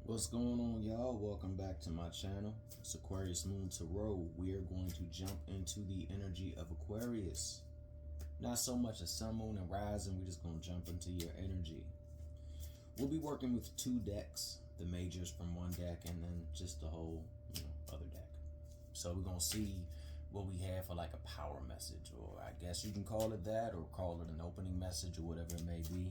What's going on, y'all? Welcome back to my channel. It's Aquarius Moon Tarot. We are going to jump into the energy of Aquarius. Not so much a sun, moon, and rising. We're just going to jump into your energy. We'll be working with two decks, the majors from one deck and then just the whole, other deck. So we're going to see what we have for like a power message, or I guess you can call it that, or call it an opening message, or whatever it may be.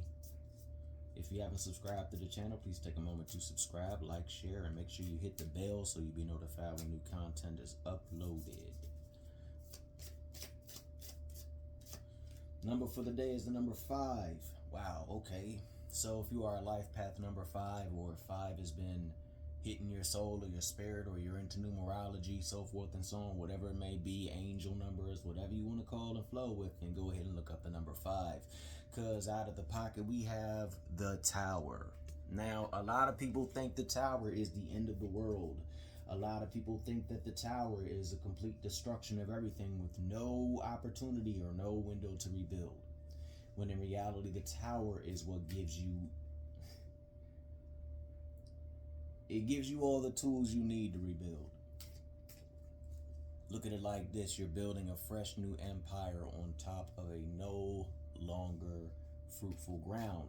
If you haven't subscribed to the channel, please take a moment to subscribe, like, share, and make sure you hit the bell so you'll be notified when new content is uploaded. Number for the day is the number 5. Wow, okay. So if you are a life path number 5, or if 5 has been hitting your soul or your spirit, or you're into numerology, so forth and so on, whatever it may be, angel numbers, whatever you want to call and flow with, then go ahead and look up the number 5. Because out of the pocket, we have the Tower. Now, a lot of people think the Tower is the end of the world. A lot of people think that the Tower is a complete destruction of everything with no opportunity or no window to rebuild. When in reality, the Tower is what gives you... It gives you all the tools you need to rebuild. Look at it like this. You're building a fresh new empire on top of a no longer fruitful ground.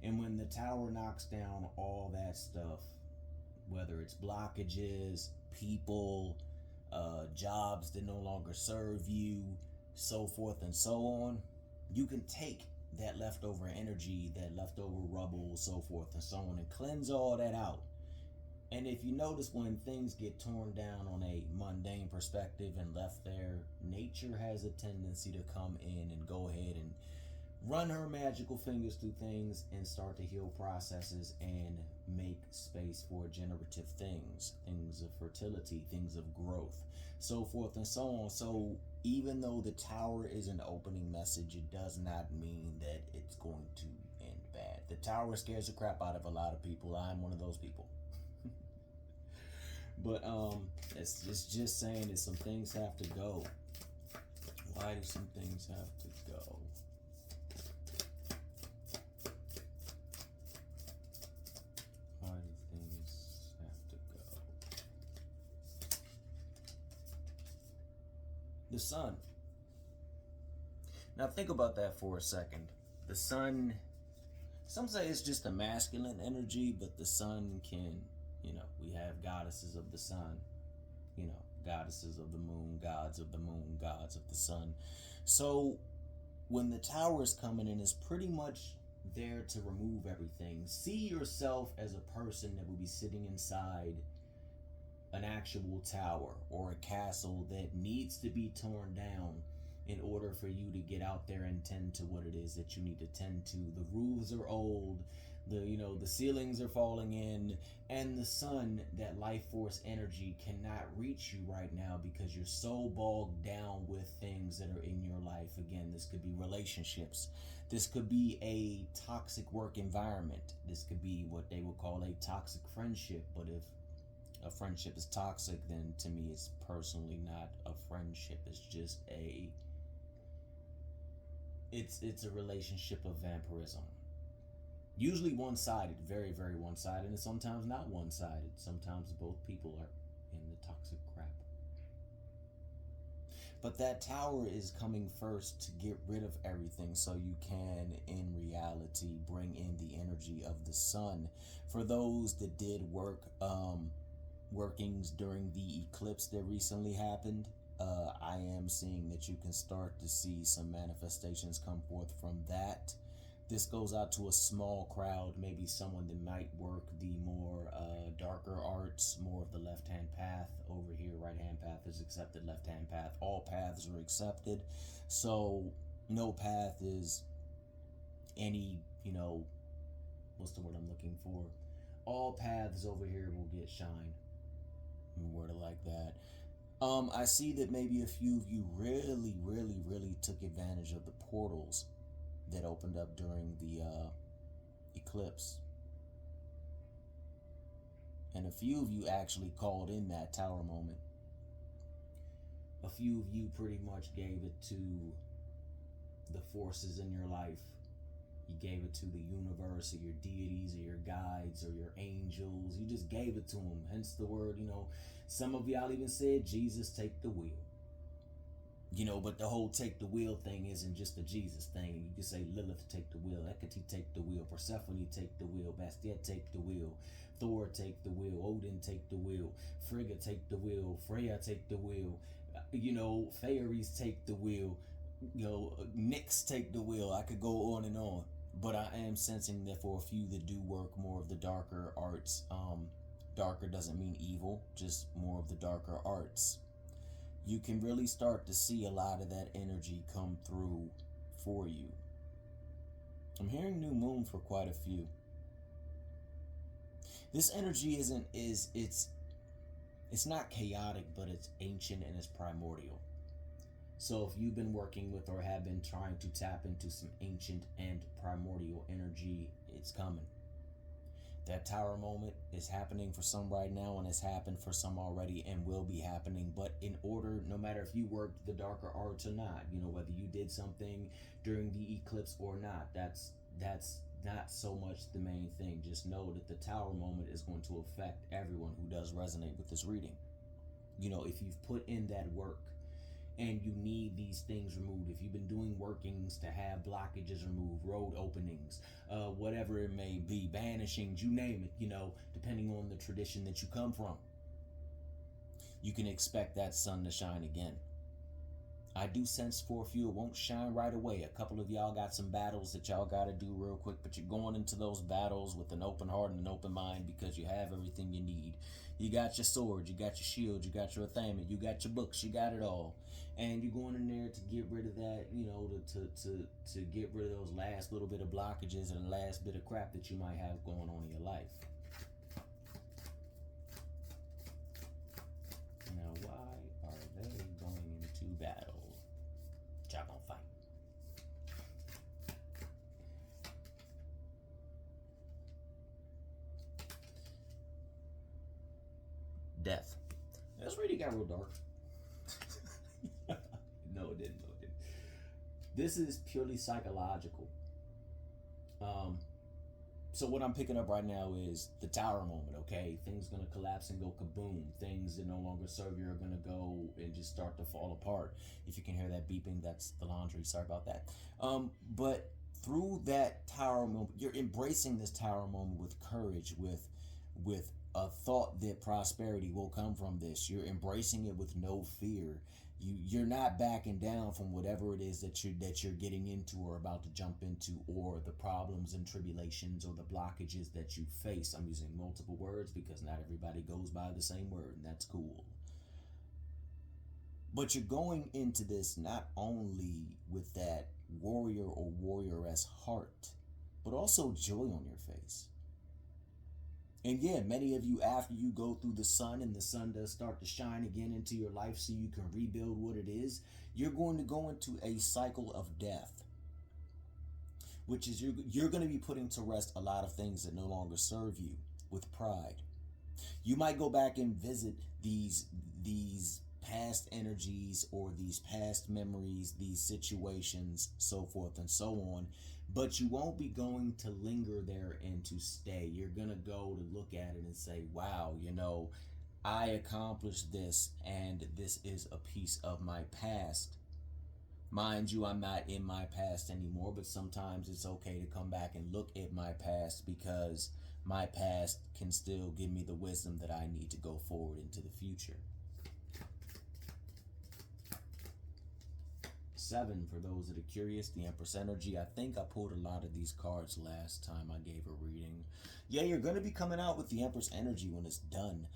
And when the Tower knocks down all that stuff, whether it's blockages, people, jobs that no longer serve you, so forth and so on, you can take that leftover energy, that leftover rubble, so forth and so on, and cleanse all that out. And if you notice, when things get torn down on a mundane perspective and left there, nature has a tendency to come in and go ahead and run her magical fingers through things and start to heal processes and make space for generative things, things of fertility, things of growth, so forth and so on. So even though the Tower is an opening message, it does not mean that it's going to end bad. The Tower scares the crap out of a lot of people. I'm one of those people. But it's just saying that some things have to go. Why do some things have to go? Why do things have to go? The sun. Now think about that for a second. The sun, some say it's just a masculine energy, but the sun can, we have goddesses of the sun, goddesses of the moon, gods of the moon, gods of the sun. So when the Tower is coming in, it's pretty much there to remove everything. See yourself as a person that will be sitting inside an actual tower or a castle that needs to be torn down in order for you to get out there and tend to what it is that you need to tend to. The roofs are old, the ceilings are falling in, and the sun, that life force energy, cannot reach you right now because you're so bogged down with things that are in your life. Again, this could be relationships. This could be a toxic work environment. This could be what they would call a toxic friendship. But if a friendship is toxic, then to me it's personally not a friendship. It's just it's a relationship of vampirism. Usually one-sided, very, very one-sided, and sometimes not one-sided. Sometimes both people are in the toxic crap. But that Tower is coming first to get rid of everything so you can, in reality, bring in the energy of the sun. For those that did workings during the eclipse that recently happened, I am seeing that you can start to see some manifestations come forth from that. This goes out to a small crowd, maybe someone that might work the more darker arts, more of the left-hand path. Over here, right-hand path is accepted, left-hand path. All paths are accepted. So no path is any, what's the word I'm looking for? All paths over here will get shine. Word it like that. I see that maybe a few of you really, really, really took advantage of the portals that opened up during the eclipse. And a few of you actually called in that Tower moment. A few of you pretty much gave it to the forces in your life You gave it to the universe or your deities or your guides or your angels. You just gave it to them. Hence the word, some of y'all even said, Jesus, take the wheel. But the whole take the wheel thing isn't just a Jesus thing. You can say Lilith, take the wheel. Hecate, take the wheel. Persephone, take the wheel. Bastet, take the wheel. Thor, take the wheel. Odin, take the wheel. Frigga, take the wheel. Freya, take the wheel. Fairies, take the wheel. Nyx, take the wheel. I could go on and on. But I am sensing that for a few that do work more of the darker arts, darker doesn't mean evil, just more of the darker arts. You can really start to see a lot of that energy come through for you. I'm hearing new moon for quite a few. This energy it's not chaotic, but it's ancient and it's primordial. So if you've been working with or have been trying to tap into some ancient and primordial energy, it's coming. That tower moment is happening for some right now, and it's happened for some already and will be happening. But in order, no matter if you worked the darker arts or not, whether you did something during the eclipse or not, that's not so much the main thing. Just know that the tower moment is going to affect everyone who does resonate with this reading. If you've put in that work, and you need these things removed, if you've been doing workings to have blockages removed, road openings, whatever it may be, banishings, you name it, depending on the tradition that you come from, you can expect that sun to shine again. I do sense for a few it won't shine right away. A couple of y'all got some battles that y'all got to do real quick, but you're going into those battles with an open heart and an open mind because you have everything you need. You got your sword, you got your shield, you got your athame, you got your books, you got it all. And you're going in there to get rid of that, to get rid of those last little bit of blockages and the last bit of crap that you might have going on in your life. Now, why are they going into battle? Y'all gonna fight. Death. This really got real dark. No, it didn't. This is purely psychological. So what I'm picking up right now is the tower moment, okay? Things gonna collapse and go kaboom. Things that no longer serve you are gonna go and just start to fall apart. If you can hear that beeping, that's the laundry. Sorry about that. But through that tower moment, you're embracing this tower moment with courage, with a thought that prosperity will come from this. You're embracing it with no fear. You're not backing down from whatever it is that you're getting into or about to jump into, or the problems and tribulations or the blockages that you face. I'm using multiple words because not everybody goes by the same word, and that's cool. But you're going into this not only with that warrior or warrioress heart, but also joy on your face. And yeah, many of you, after you go through the sun and the sun does start to shine again into your life so you can rebuild what it is, you're going to go into a cycle of death, which is you're going to be putting to rest a lot of things that no longer serve you with pride. You might go back and visit these past energies or these past memories, these situations, so forth and so on. But you won't be going to linger there and to stay. You're going to go to look at it and say, wow, I accomplished this, and this is a piece of my past. Mind you, I'm not in my past anymore, but sometimes it's okay to come back and look at my past because my past can still give me the wisdom that I need to go forward into the future. 7, for those that are curious, the Empress energy. I think I pulled a lot of these cards last time I gave a reading. Yeah, you're going to be coming out with the Empress energy when it's done.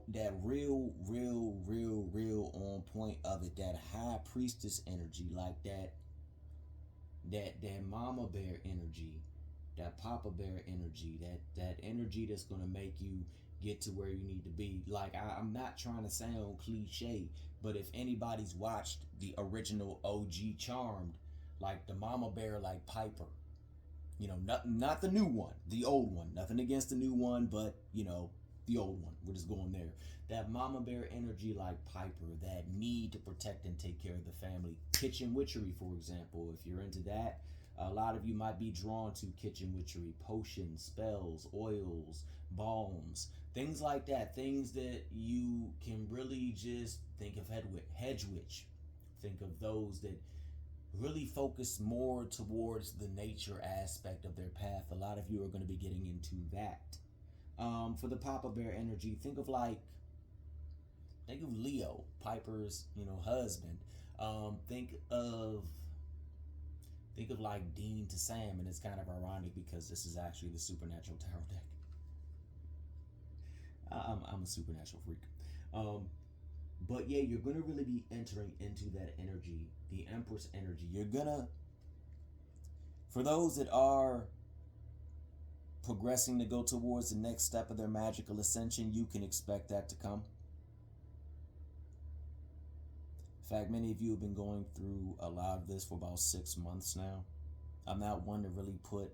That real on point of it, that high priestess energy, like that mama bear energy, that papa bear energy, that energy that's going to make you get to where you need to be. Like, I'm not trying to sound cliche, but if anybody's watched the original OG Charmed, like the mama bear, like Piper, not the new one, the old one. Nothing against the new one, but the old one. We're just going there. That mama bear energy like Piper, that need to protect and take care of the family. Kitchen witchery, for example, if you're into that, a lot of you might be drawn to kitchen witchery, potions, spells, oils, balms, things like that. Things that you can really just think of hedge witch. Think of those that really focus more towards the nature aspect of their path. A lot of you are going to be getting into that. For the Papa Bear energy, think of Leo, Piper's, husband. Think of like Dean to Sam, and it's kind of ironic because this is actually the Supernatural Tarot deck. I'm a supernatural freak. But yeah, you're gonna really be entering into that energy, the Empress energy. For those that are progressing to go towards the next step of their magical ascension, you can expect that to come. In fact, many of you have been going through a lot of this for about 6 months now. I'm not one to really put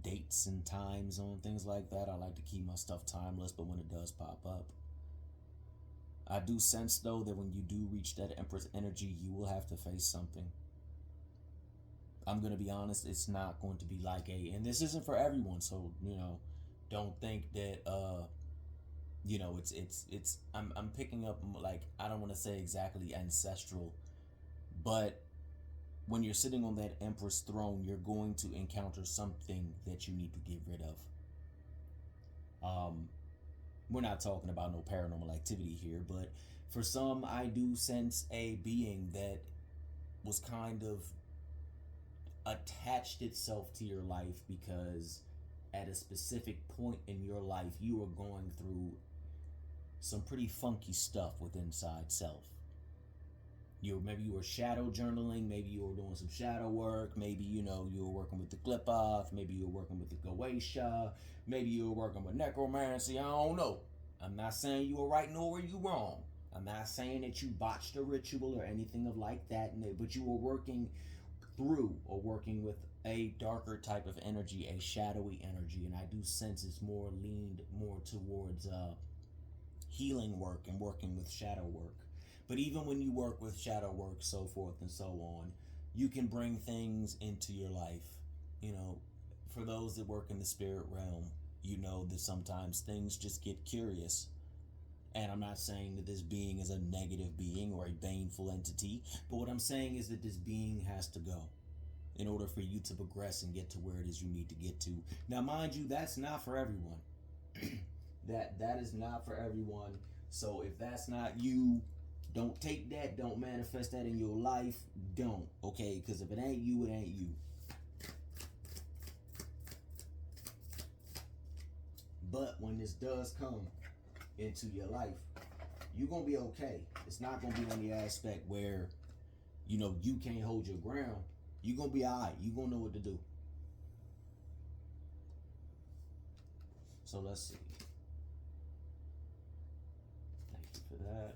dates and times on things like that. I like to keep my stuff timeless, but when it does pop up, I do sense, though, that when you do reach that Empress energy, you will have to face something. I'm going to be honest, it's not going to be like and this isn't for everyone, so, don't think that, I'm picking up, like, I don't want to say exactly ancestral, but when you're sitting on that Empress throne, you're going to encounter something that you need to get rid of. We're not talking about no paranormal activity here, but for some, I do sense a being that was kind of attached itself to your life because at a specific point in your life, you were going through some pretty funky stuff with inside self. Maybe you were shadow journaling, maybe you were doing some shadow work, maybe you were working with the Qliphoth, maybe you were working with the Goetia, maybe you were working with necromancy. I don't know. I'm not saying you were right nor were you wrong. I'm not saying that you botched a ritual or anything of like that, but you were working through or working with a darker type of energy, a shadowy energy, and I do sense it's leaned more towards healing work and working with shadow work. But even when you work with shadow work, so forth and so on, you can bring things into your life. For those that work in the spirit realm, you know that sometimes things just get curious. And I'm not saying that this being is a negative being or a baneful entity, but what I'm saying is that this being has to go in order for you to progress and get to where it is you need to get to. Now, mind you, that's not for everyone. that is not for everyone. So if that's not you, don't take that, don't manifest that in your life, don't, okay? Because if it ain't you, it ain't you. But when this does come into your life, you're going to be okay. It's not going to be on the aspect where, you can't hold your ground. You're going to be all right. You're going to know what to do. So let's see. Thank you for that.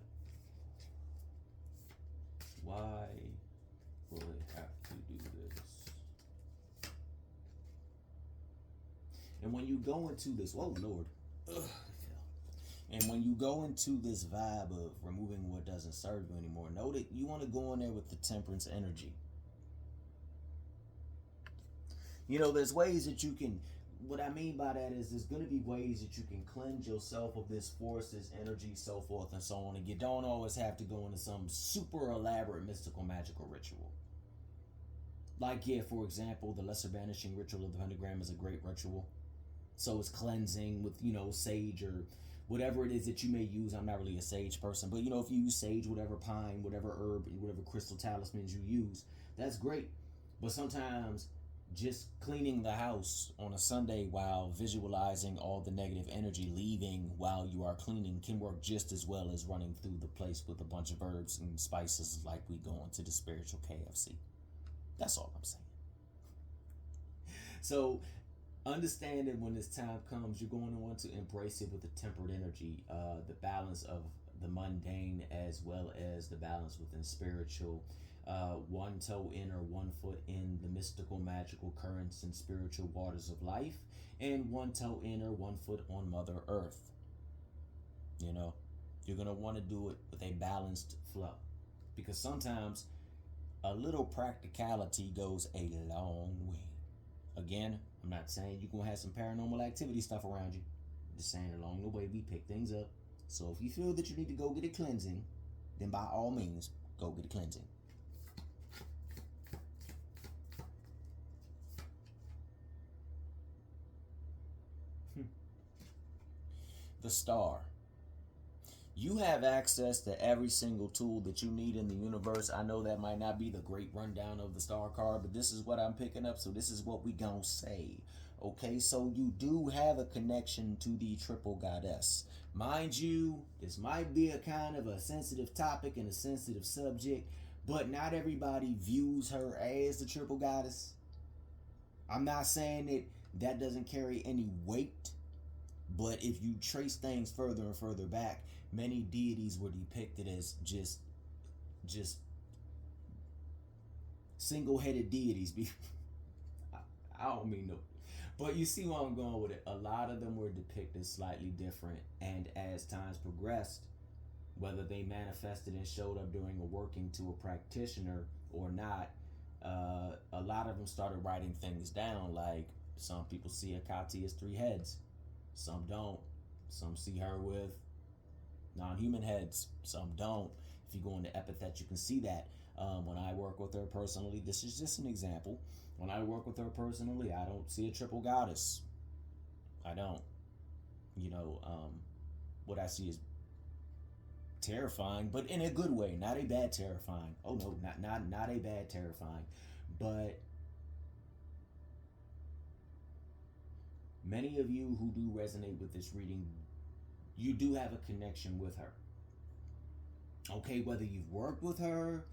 Why will it have to do this? And when you go into this, oh Lord, and when you go into this vibe of removing what doesn't serve you anymore, know that you want to go in there with the temperance energy. There's ways that you can, what I mean by that is there's going to be ways that you can cleanse yourself of this force, this energy, so forth and so on. And you don't always have to go into some super elaborate mystical magical ritual. Like, for example, the lesser banishing ritual of the pentagram is a great ritual. So it's cleansing with, sage or whatever it is that you may use. I'm not really a sage person, but if you use sage, whatever pine, whatever herb, whatever crystal talismans you use, that's great. But sometimes just cleaning the house on a Sunday while visualizing all the negative energy leaving while you are cleaning can work just as well as running through the place with a bunch of herbs and spices like we go into the spiritual KFC. That's all I'm saying. So understand that when this time comes, you're going to want to embrace it with a tempered energy, the balance of the mundane as well as the balance within spiritual. One toe in or 1 foot in the mystical, magical currents and spiritual waters of life, and one toe in or 1 foot on Mother Earth. You know, you're going to want to do it with a balanced flow, because sometimes a little practicality goes a long way. Again, I'm not saying you're going to have some paranormal activity stuff around you. I'm just saying along the way we pick things up. So if you feel that you need to go get a cleansing, then by all means, go get a cleansing. The star. You have access to every single tool that you need in the universe. I know that might not be the great rundown of the star card, but this is what I'm picking up, so this is what we gonna say. Okay, so you do have a connection to the triple goddess. Mind you, this might be a kind of a sensitive topic and a sensitive subject, but not everybody views her as the triple goddess. I'm not saying that that doesn't carry any weight, but if you trace things further and further back, many deities were depicted as just single-headed deities. I don't mean no, but you see where I'm going with it. A lot of them were depicted slightly different, and as times progressed, whether they manifested and showed up during a working to a practitioner or not, a lot of them started writing things down. Like some people see Akati as 3 heads, some don't. Some see her with non-human heads, some don't. If you go into epithet, you can see that. When I work with her personally, this is just an example. When I work with her personally, I don't see a triple goddess. I don't. You know, what I see is terrifying, but in a good way, not a bad terrifying. Oh no, not a bad terrifying, but many of you who do resonate with this reading, you do have a connection with her. Okay, whether you've worked with her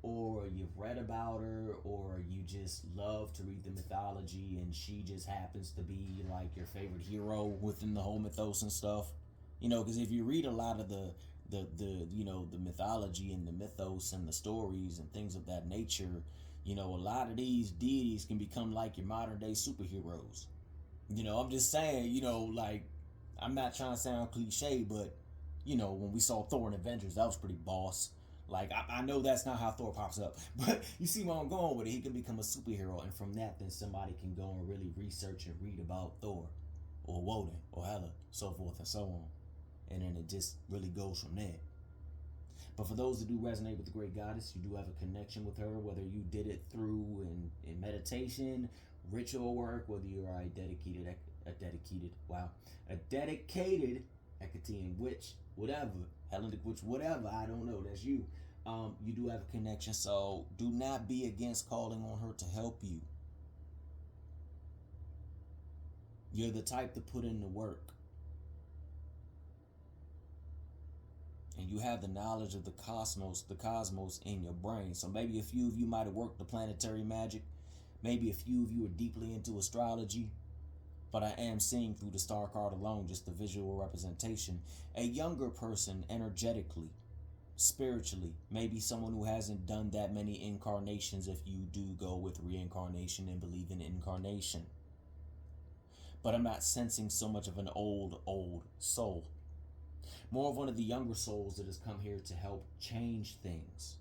or you've read about her or you just love to read the mythology and she just happens to be like your favorite hero within the whole mythos and stuff. You know, because if you read a lot of the you know, the mythology and the mythos and the stories and things of that nature, you know, a lot of these deities can become like your modern day superheroes. You know, I'm just saying, you know, like, I'm not trying to sound cliche, but, you know, when we saw Thor in Avengers, that was pretty boss. Like, I know that's not how Thor pops up, but you see where I'm going with it. He can become a superhero, and from that, then somebody can go and really research and read about Thor, or Woden, or Hela, so forth and so on. And then it just really goes from there. But for those that do resonate with the great goddess, you do have a connection with her, whether you did it through in meditation, ritual work, whether you are a dedicated Hecatean witch, whatever, Hellenic witch, whatever, I don't know, that's you. You do have a connection, so do not be against calling on her to help you. You're the type to put in the work. And you have the knowledge of the cosmos in your brain. So maybe a few of you might have worked the planetary magic. Maybe a few of you are deeply into astrology. But I am seeing through the star card alone, just the visual representation, a younger person energetically, spiritually, maybe someone who hasn't done that many incarnations if you do go with reincarnation and believe in incarnation. But I'm not sensing so much of an old soul. More of one of the younger souls that has come here to help change things.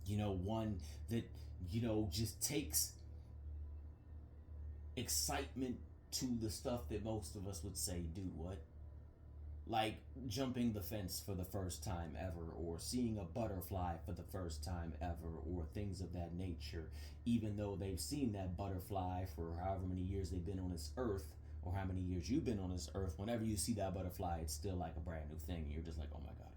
You know, one that, you know, just takes excitement to the stuff that most of us would say, dude, what? Like jumping the fence for the first time ever, or seeing a butterfly for the first time ever, or things of that nature, even though they've seen that butterfly for however many years they've been on this earth, or how many years you've been on this earth. Whenever you see that butterfly, it's still like a brand new thing, and you're just like, oh my god.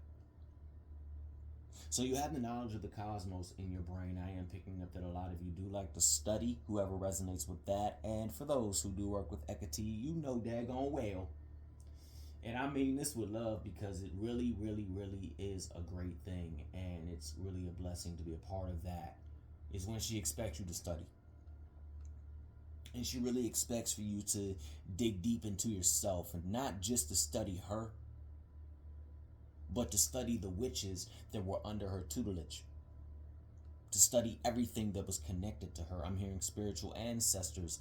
So you have the knowledge of the cosmos in your brain. I am picking up that a lot of you do like to study, whoever resonates with that. And for those who do work with Hecate, you know daggone well. And I mean this with love, because it really, really, really is a great thing. And it's really a blessing to be a part of that, is when she expects you to study. And she really expects for you to dig deep into yourself, and not just to study her, but to study the witches that were under her tutelage, to study everything that was connected to her. I'm hearing spiritual ancestors.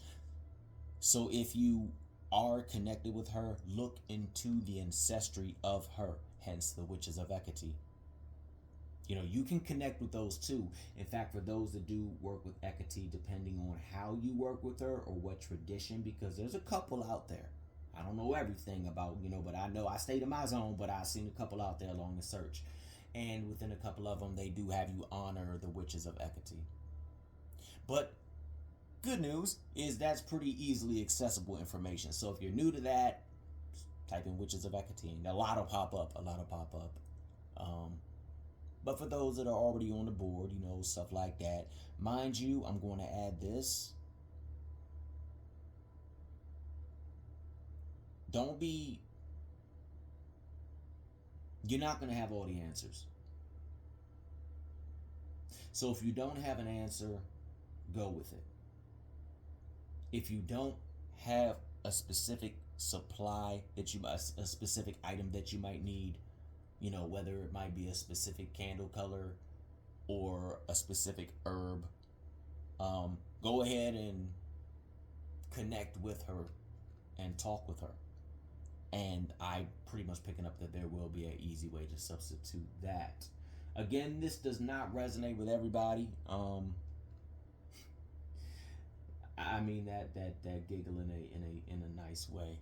So if you are connected with her, look into the ancestry of her, hence the witches of Hecate. You know, you can connect with those too. In fact, for those that do work with Hecate, depending on how you work with her or what tradition, because there's a couple out there. I don't know everything about, but I know I stayed in my zone, but I've seen a couple out there along the search. And within a couple of them, they do have you honor the witches of Hecate. But good news is that's pretty easily accessible information. So if you're new to that, type in witches of Hecate. A lot will pop up. But for those that are already on the board, stuff like that. Mind you, I'm going to add this. You're not going to have all the answers. So if you don't have an answer, go with it. If you don't have a specific supply a specific item that you might need, whether it might be a specific candle color or a specific herb, go ahead and connect with her and talk with her. And I pretty much picking up that there will be an easy way to substitute that. Again, this does not resonate with everybody. I mean that giggle in a nice way.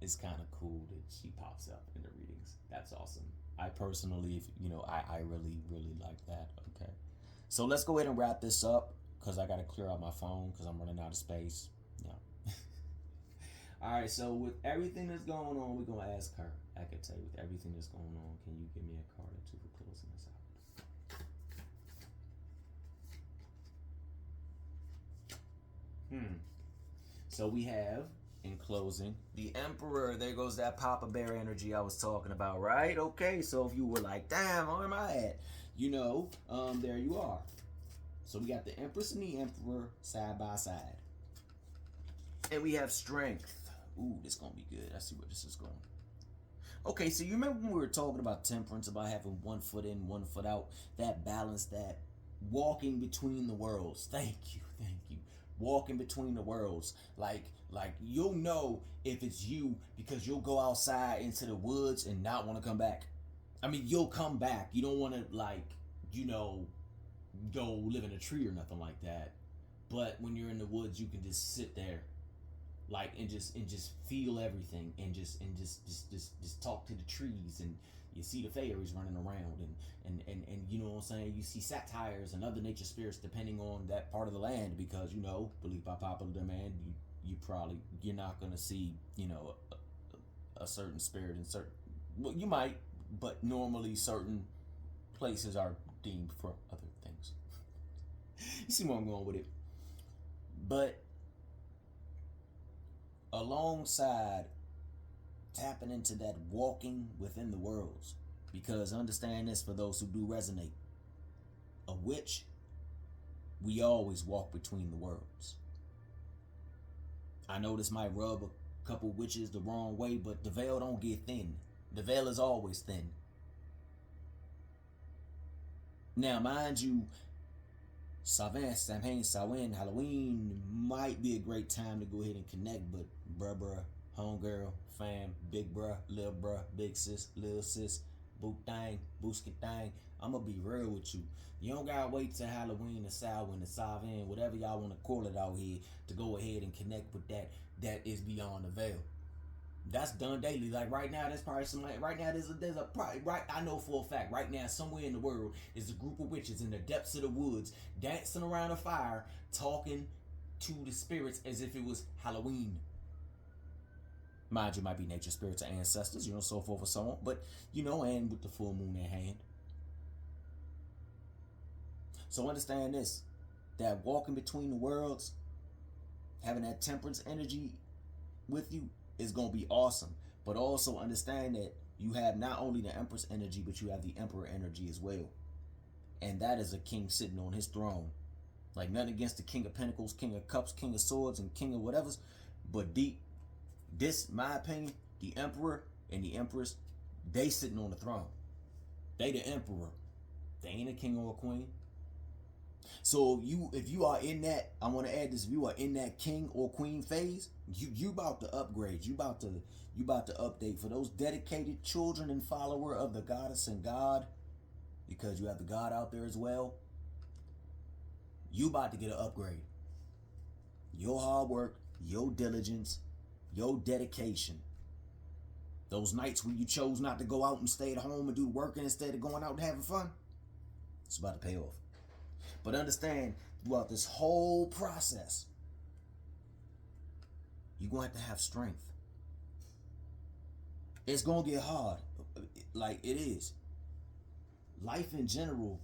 It's kind of cool that she pops up in the readings. That's awesome. I personally, I really like that. Okay, so let's go ahead and wrap this up because I got to clear out my phone because I'm running out of space. Yeah. All right. So with everything that's going on, we're gonna ask her. I could tell you with everything that's going on, can you give me a card or two for closing this out? So we have, in closing, the Emperor. There goes that Papa Bear energy I was talking about, right? Okay, so if you were like, damn, where am I at? There you are. So we got the Empress and the Emperor side by side. And we have Strength. Ooh, this is going to be good. I see where this is going. Okay, so you remember when we were talking about temperance, about having 1 foot in, 1 foot out, that balance, that walking between the worlds. Thank you. Walking between the worlds. Like you'll know if it's you because you'll go outside into the woods and not want to come back. I mean, you'll come back. You don't want to go live in a tree or nothing like that. But when you're in the woods, you can just sit there and just feel everything and just talk to the trees, and you see the fairies running around and you know what I'm saying, you see satires and other nature spirits depending on that part of the land, because believe by popular demand, you're not gonna see a certain spirit in certain, well, you might, but normally certain places are deemed for other things. You see where I'm going with it. But alongside tapping into that walking within the worlds, because understand this, for those who do resonate, a witch, we always walk between the worlds. I know this might rub a couple witches the wrong way, but the veil don't get thin. The veil is always thin. Now, mind you, Samhain, Halloween might be a great time to go ahead and connect, but bruh, homegirl, fam, big bruh, little bruh, big sis, little sis, boot thang, booskin thang, I'm gonna be real with you. You don't gotta wait till Halloween or Samhain or Samhain, whatever y'all wanna call it out here, to go ahead and connect with that is beyond the veil. That's done daily. Like right now, there's probably somebody. Right now, there's a probably, right. I know for a fact. Right now, somewhere in the world, is a group of witches in the depths of the woods, dancing around a fire, talking to the spirits as if it was Halloween. Mind you, might be nature spirits or ancestors, so forth and so on. But and with the full moon in hand. So understand this: that walking between the worlds, having that temperance energy with you, is going to be awesome. But also understand that you have not only the Empress energy, but you have the Emperor energy as well. And that is a king sitting on his throne. Like, nothing against the King of Pentacles, King of Cups, King of Swords, and King of whatever's. But my opinion, the Emperor and the Empress, they sitting on the throne. They the Emperor. They ain't a king or a queen. So if you are in that, I want to add this, if you are in that king or queen phase, you about to upgrade. You about to update. For those dedicated children and follower of the goddess and God, because you have the God out there as well, you about to get an upgrade. Your hard work, your diligence, your dedication. Those nights when you chose not to go out and stay at home and do working instead of going out and having fun, it's about to pay off. But understand, throughout this whole process, you're going to have strength. It's going to get hard, like it is. Life in general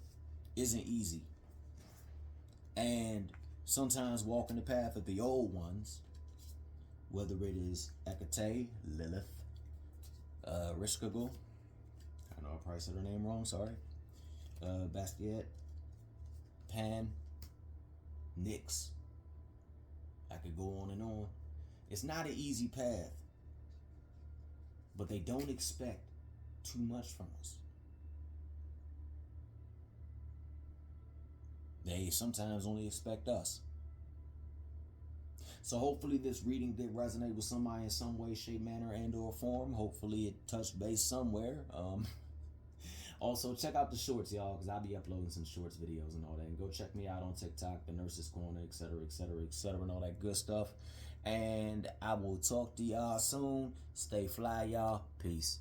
isn't easy. And sometimes walking the path of the old ones, whether it is Hecate, Lilith, Rishkagul, I know I probably said her name wrong, sorry, Basquiat, Pan, Nyx, I could go on and on. It's not an easy path, but they don't expect too much from us. They sometimes only expect us. So hopefully this reading did resonate with somebody in some way, shape, manner, and or form. Hopefully it touched base somewhere. Also, check out the shorts, y'all, because I'll be uploading some shorts videos and all that. And go check me out on TikTok, The Nurse's Corner, etc., etc., etc., and all that good stuff. And I will talk to y'all soon. Stay fly, y'all. Peace.